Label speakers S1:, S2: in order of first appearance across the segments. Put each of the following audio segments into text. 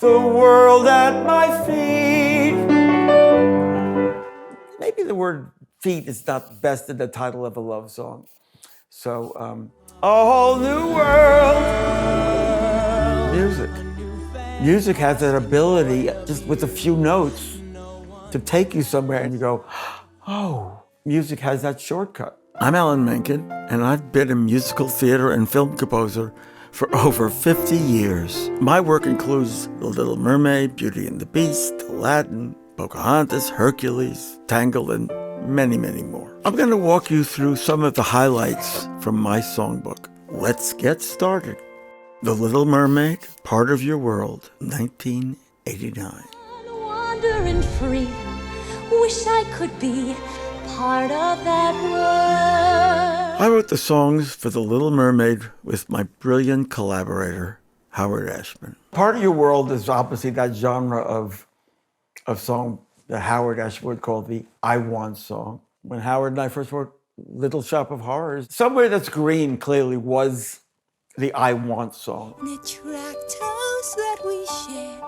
S1: the world at my feet. Maybe the word feet is not best in the title of a love song. So, a whole new world. Music. Music has that ability, just with a few notes, to take you somewhere and you go, oh, music has that shortcut. I'm Alan Menken, and I've been a musical theater and film composer for over 50 years. My work includes The Little Mermaid, Beauty and the Beast, Aladdin, Pocahontas, Hercules, Tangled, and many, many more. I'm going to walk you through some of the highlights from my songbook. Let's get started. The Little Mermaid, Part of Your World, 1989.
S2: Wandering free, wish I could be part of that world.
S1: I wrote the songs for The Little Mermaid with my brilliant collaborator, Howard Ashman. Part of Your World is obviously that genre of song that Howard Ashman would call the I Want song. When Howard and I first wrote Little Shop of Horrors, Somewhere That's Green clearly was the I Want song.
S2: The tract house that we share,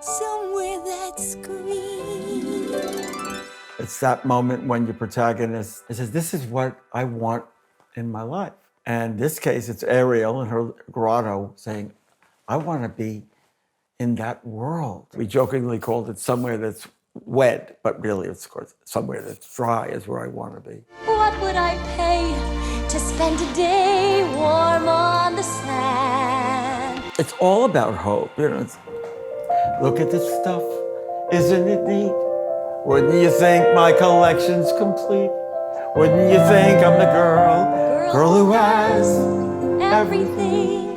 S2: somewhere that's green.
S1: It's that moment when your protagonist says, this is what I want in my life. And in this case, it's Ariel in her grotto saying, I want to be in that world. We jokingly called it Somewhere That's Wet, but really, it's, of course, Somewhere That's Dry is where I want to be.
S2: What would I pay to spend a day warm on the sand?
S1: It's all about hope. You know, look at this stuff. Isn't it neat? Wouldn't you think my collection's complete? Wouldn't you think I'm the girl who has everything?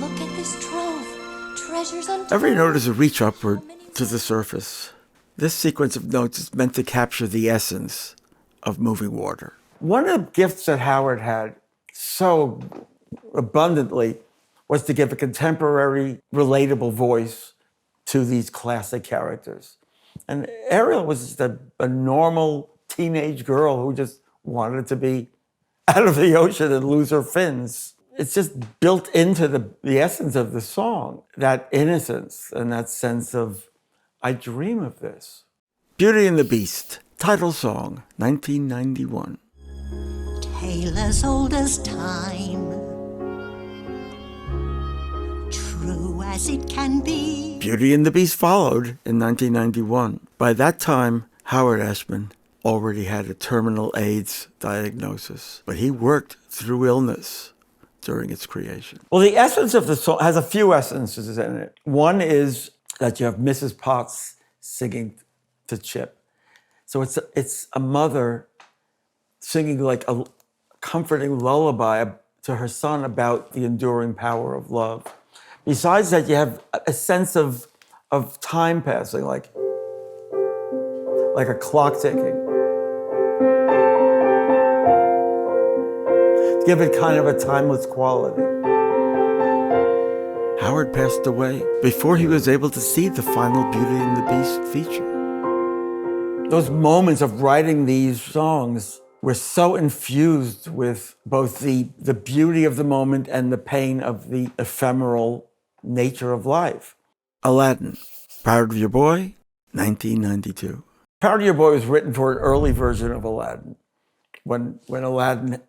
S2: Look at this trove, treasures untold.
S1: Every note is a reach upward to the surface. This sequence of notes is meant to capture the essence of moving water. One of the gifts that Howard had so abundantly was to give a contemporary, relatable voice to these classic characters. And Ariel was just a normal teenage girl who just wanted to be out of the ocean and lose her fins. It's just built into the essence of the song, that innocence and that sense of, I dream of this. Beauty and the Beast, title song, 1991.
S3: Tale as old as time, true as it can be.
S1: Beauty and the Beast followed in 1991. By that time, Howard Ashman already had a terminal AIDS diagnosis, but he worked through illness during its creation. Well, the essence of the song has a few essences in it. One is that you have Mrs. Potts singing to Chip. So it's a mother singing like a comforting lullaby to her son about the enduring power of love. Besides that, you have a sense of time passing, like a clock ticking. Give it kind of a timeless quality. Howard passed away before he was able to see the final Beauty and the Beast feature. Those moments of writing these songs were so infused with both the beauty of the moment and the pain of the ephemeral nature of life. Aladdin, Proud of Your Boy, 1992. Proud of Your Boy was written for an early version of Aladdin. When Aladdin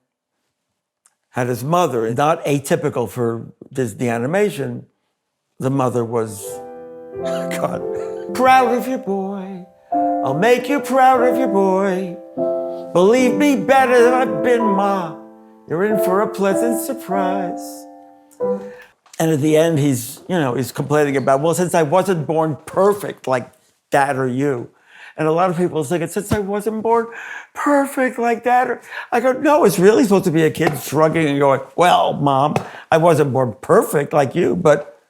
S1: had his mother, not atypical for Disney animation, the mother was, God, proud of your boy. I'll make you proud of your boy. Believe me better than I've been, Ma. You're in for a pleasant surprise. And at the end, he's complaining about, well, since I wasn't born perfect like Dad or you. And a lot of people think, since I wasn't born perfect like that. I go, no, it's really supposed to be a kid shrugging and going, well, Mom, I wasn't born perfect like you, but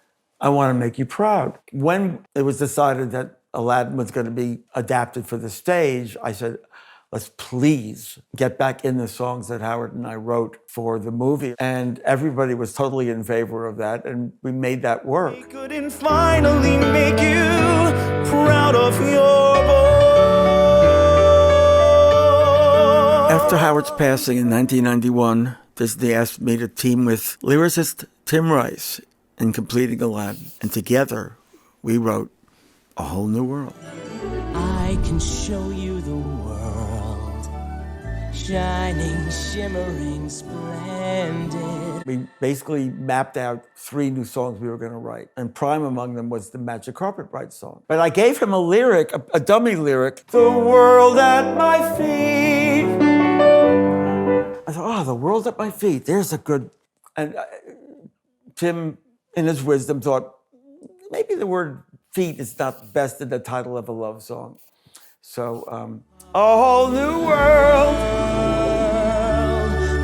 S1: I want to make you proud. When it was decided that Aladdin was going to be adapted for the stage, I said, let's please get back in the songs that Howard and I wrote for the movie. And everybody was totally in favor of that, and we made that work.
S4: We couldn't finally make you proud of your boy.
S1: After Howard's passing in 1991, Disney asked me to team with lyricist Tim Rice in completing Aladdin. And together, we wrote A Whole New World.
S4: I can show you the world, shining, shimmering, splendid.
S1: We basically mapped out 3 new songs we were going to write, and prime among them was the Magic Carpet Ride song. But I gave him a lyric, a dummy lyric, the world at my feet. I thought, oh, the world at my feet, there's a good... And Tim, in his wisdom, thought, maybe the word feet is not best in the title of a love song. So, A Whole New World.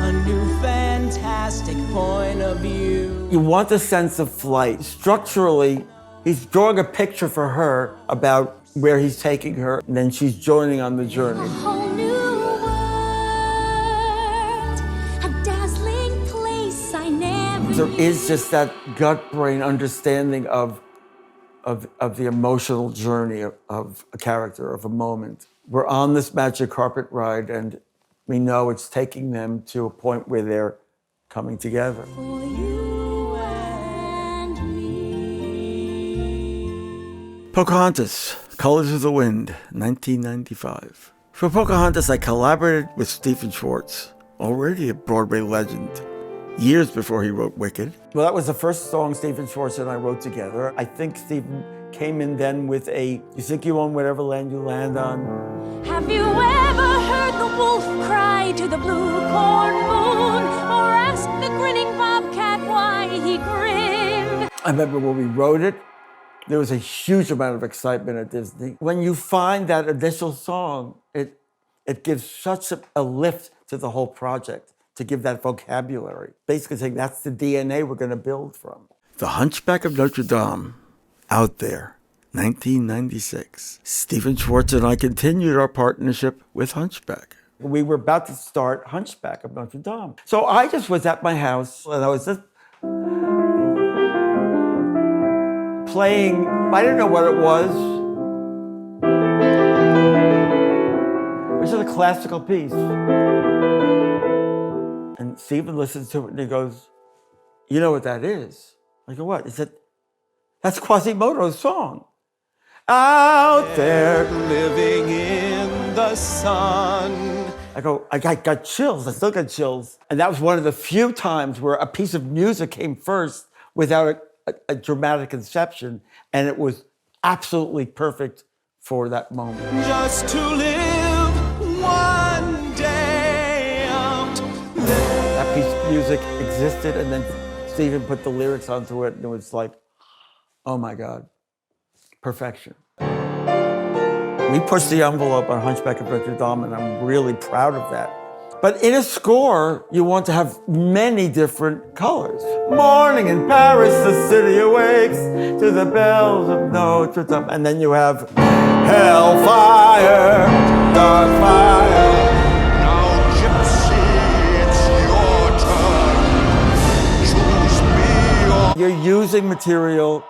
S4: A new fantastic point of view.
S1: You want a sense of flight. Structurally, he's drawing a picture for her about where he's taking her, and then she's joining on the journey.
S2: A whole new world, a dazzling place I never
S1: There
S2: knew.
S1: is just that gut-brain understanding of the emotional journey of a character, of a moment. We're on this magic carpet ride, and we know it's taking them to a point where they're coming together.
S2: For you and me.
S1: Pocahontas, Colors of the Wind, 1995. For Pocahontas, I collaborated with Stephen Schwartz, already a Broadway legend, years before he wrote Wicked. Well, that was the first song Stephen Schwartz and I wrote together. I think Stephen came in then with a, you think you own whatever land you land on?
S2: Have you ever heard the wolf cry to the blue corn moon, or ask the grinning bobcat why he grinned?
S1: I remember when we wrote it, there was a huge amount of excitement at Disney. When you find that initial song, it gives such a lift to the whole project, to give that vocabulary. Basically saying that's the DNA we're going to build from. The Hunchback of Notre Dame, out there, 1996. Stephen Schwartz and I continued our partnership with Hunchback. We were about to start Hunchback of Notre Dame. So I just was at my house, and I was just playing, I didn't know what it was. It was just a classical piece. And Stephen listens to it and he goes, you know what that is? I go, what? He said, that's Quasimodo's song. Out there.
S4: Living in the sun.
S1: I go, I got chills. I still got chills. And that was one of the few times where a piece of music came first without a dramatic inception. And it was absolutely perfect for that moment.
S4: Just to live one day out there.
S1: That piece of music existed, and then Stephen put the lyrics onto it, and it was like, oh my God, perfection. We pushed the envelope on Hunchback of Notre Dame, and I'm really proud of that. But in a score, you want to have many different colors. Morning in Paris, the city awakes to the bells of Notre Dame. And then you have hellfire, dark fire.
S5: Now, Gypsy, it's your turn. Choose me or
S1: You're using material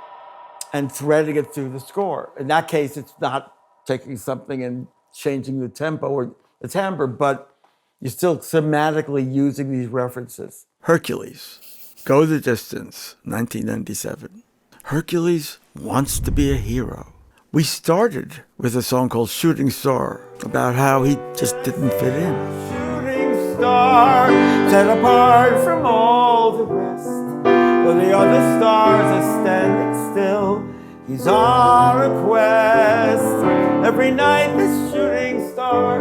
S1: and threading it through the score. In that case, it's not taking something and changing the tempo or the timbre, but you're still thematically using these references. Hercules, Go the Distance, 1997. Hercules wants to be a hero. We started with a song called Shooting Star, about how he just didn't fit in. Shooting star, set apart from all the rest. While the other stars are standing still, he's on a quest. Every night this shooting star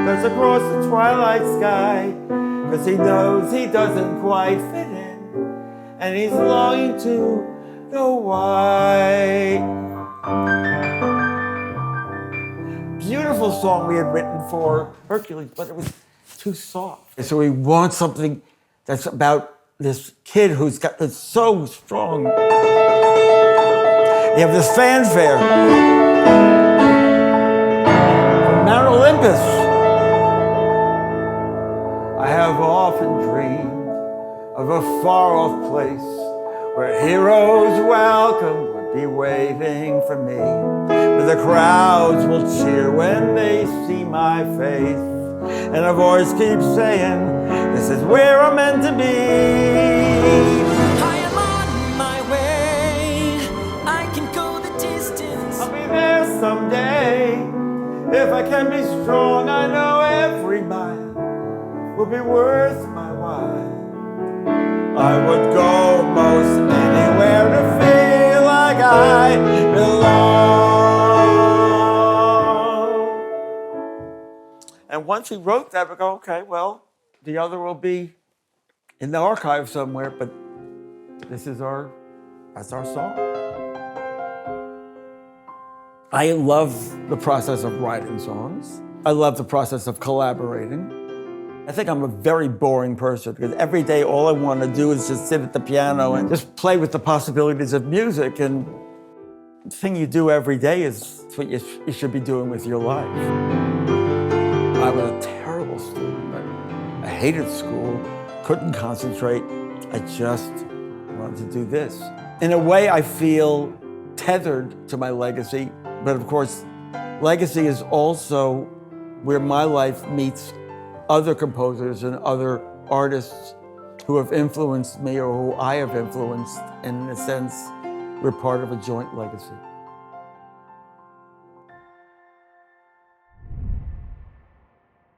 S1: goes across the twilight sky, 'cause he knows he doesn't quite fit in, and he's longing to know why. Beautiful song we had written for Hercules, but it was too soft. So we want something that's about this kid who's got it's so strong. You have this fanfare from Mount Olympus. I have often dreamed of a far-off place where heroes welcome would be waiting for me, where the crowds will cheer when they see my face, and a voice keeps saying, this is where I'm meant to be.
S4: I am on my way. I can go the distance.
S1: someday. If I can be strong, I know every mile will be worth my while. I would go most anywhere to feel like I belong. And once he wrote that, we go, okay, well, the other will be in the archive somewhere, but that's our song. I love the process of writing songs. I love the process of collaborating. I think I'm a very boring person because every day all I want to do is just sit at the piano and just play with the possibilities of music. And the thing you do every day is what you should be doing with your life. I was a terrible student. I hated school, couldn't concentrate. I just wanted to do this. In a way, I feel tethered to my legacy. But of course, legacy is also where my life meets other composers and other artists who have influenced me or who I have influenced. And in a sense, we're part of a joint legacy.